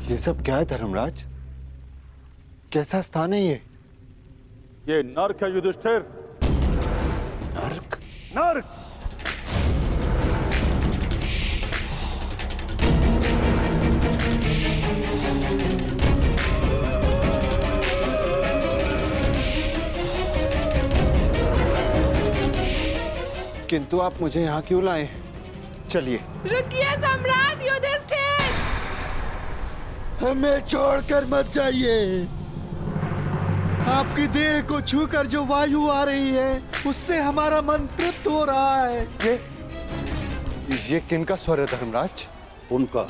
ये सब क्या है धर्मराज? कैसा स्थान है ये? ये नर्क है युधिष्ठिर। नर्क? नर्क। किंतु आप मुझे यहाँ क्यों लाए? चलिए। रुकिए सम्राट युधिष्ठिर! हमें छोड़कर मत जाइए। आपकी देह को छूकर जो वायु आ रही है उससे हमारा मन तृप्त हो रहा है। ये किनका स्वर है धर्मराज? उनका,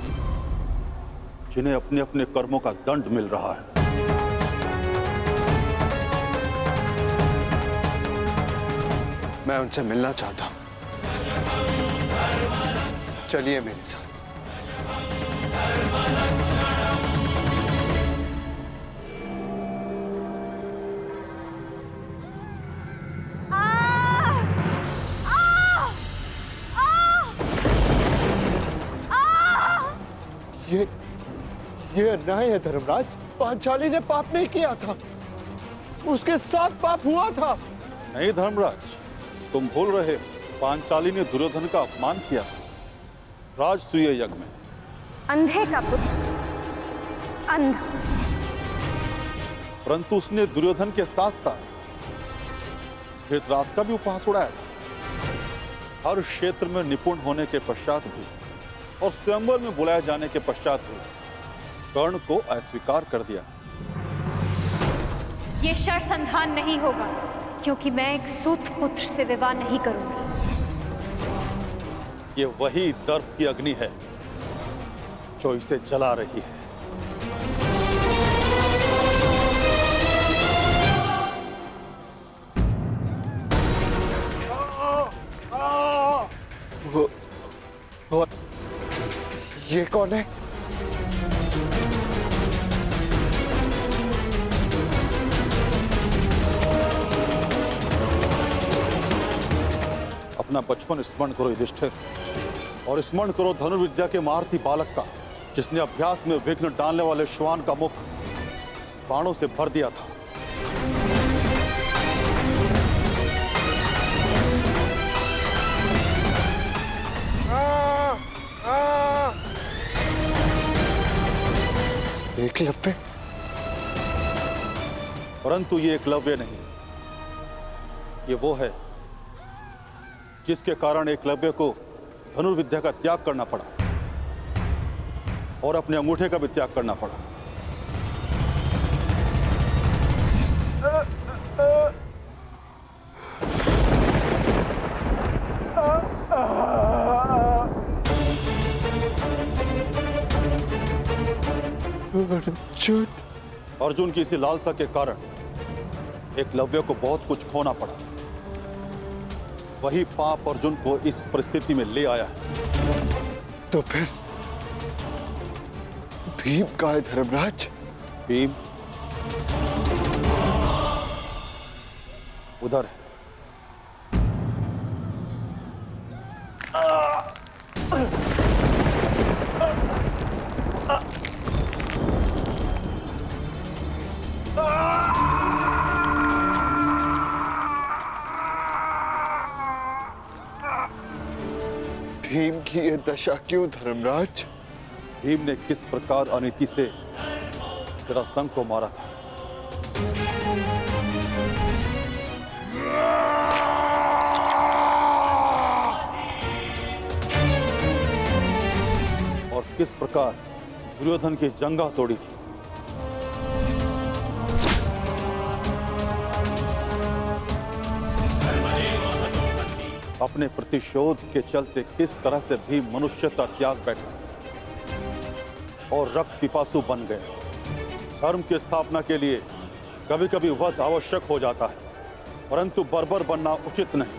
जिन्हें अपने अपने कर्मों का दंड मिल रहा है। मैं उनसे मिलना चाहता हूं। चलिए मेरे साथ। ये अन्याय है धर्मराज। पांचाली ने पाप नहीं किया था, उसके साथ पाप हुआ था। नहीं धर्मराज, तुम भूल रहे हो। पांचाली ने दुर्योधन का अपमान किया राजसूय यज्ञ में। अंधे का पुत्र अंध। परंतु उसने दुर्योधन के साथ साथ धृतराष्ट्र का भी उपहास उड़ाया था। हर क्षेत्र में निपुण होने के पश्चात भी और स्वयंवर में बुलाए जाने के पश्चात भी कर्ण को अस्वीकार कर दिया। ये शरसंधान नहीं होगा, क्योंकि मैं एक सूत पुत्र से विवाह नहीं करूंगी। ये वही दर्प की अग्नि है जो इसे जला रही है। वो ये कौन है? अपना बचपन स्मरण करो युधिष्ठिर, और स्मरण करो धनुर्विद्या के महारथी बालक का, जिसने अभ्यास में विघ्न डालने वाले श्वान का मुख बाणों से भर दिया था। एकलव्य? परंतु ये एकलव्य नहीं, ये वो है जिसके कारण एकलव्य को धनुर्विद्या का त्याग करना पड़ा और अपने अंगूठे का भी त्याग करना पड़ा। अर्जुन? अर्जुन की इसी लालसा के कारण एकलव्य को बहुत कुछ खोना पड़ा। वही पाप अर्जुन को इस परिस्थिति में ले आया है। तो फिर भीम का है धर्मराज? भीम उधर है। भीम की ये दशा क्यों धर्मराज? भीम ने किस प्रकार अनीति से जरासंध को मारा था। और किस प्रकार दुर्योधन की जंगा तोड़ी थी। अपने प्रतिशोध के चलते किस तरह से भी मनुष्यता त्याग बैठा और रक्त पिपासु बन गए। धर्म की स्थापना के लिए कभी कभी वध आवश्यक हो जाता है, परंतु बर्बर बनना उचित नहीं।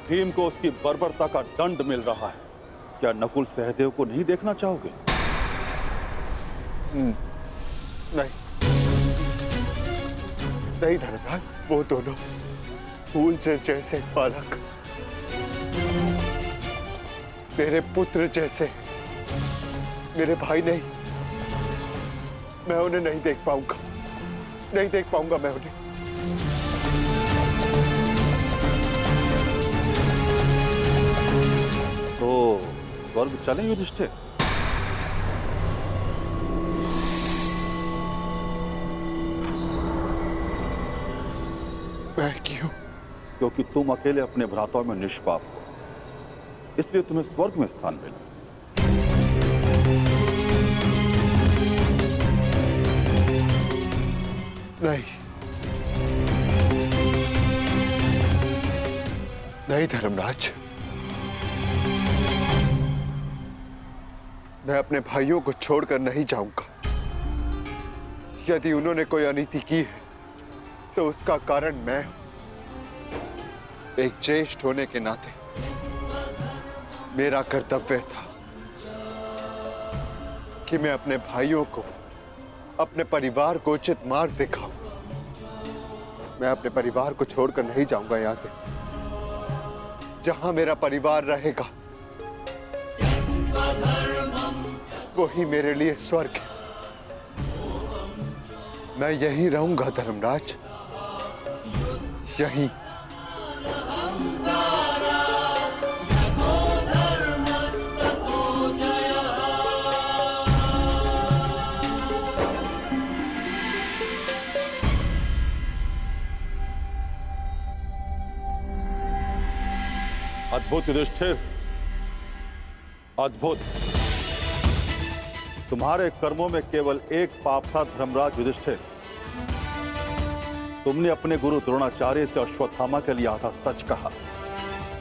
भीम को उसकी बर्बरता का दंड मिल रहा है। क्या नकुल सहदेव को नहीं देखना चाहोगे? नहीं नहीं धर्मराज, वो दोनों फूल से जैसे बालक, मेरे पुत्र जैसे, मेरे भाई नहीं, मैं उन्हें नहीं देख पाऊंगा, नहीं देख पाऊंगा मैं उन्हें। तो स्वर्ग चलें युधिष्ठिर? मैं क्यों? क्योंकि तुम अकेले अपने भ्राताओं में निष्पाप हो, इसलिए तुम्हें स्वर्ग में स्थान मिला। नहीं, नहीं धर्मराज, मैं अपने भाइयों को छोड़कर नहीं जाऊंगा। यदि उन्होंने कोई अनीति की है तो उसका कारण मैं हूं। एक ज्येष्ठ होने के नाते मेरा कर्तव्य था कि मैं अपने भाइयों को, अपने परिवार को उचित मार्ग दिखाऊं। मैं अपने परिवार को छोड़कर नहीं जाऊंगा यहां से। जहां मेरा परिवार रहेगा वही मेरे लिए स्वर्ग है। मैं यहीं रहूंगा धर्मराज, यहीं। अद्भुत युधिष्ठिर, अद्भुत। तुम्हारे कर्मों में केवल एक पाप था धर्मराज युधिष्ठिर। तुमने अपने गुरु द्रोणाचार्य से अश्वत्थामा के लिए आधा सच कहा,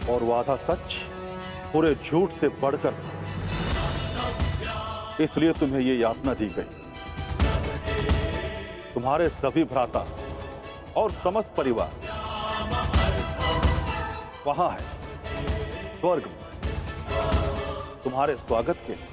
और वो आधा सच पूरे झूठ से बढ़कर था। इसलिए तुम्हें ये यातना दी गई। तुम्हारे सभी भ्राता और समस्त परिवार वहां है, स्वर्ग में, तुम्हारे स्वागत के लिए।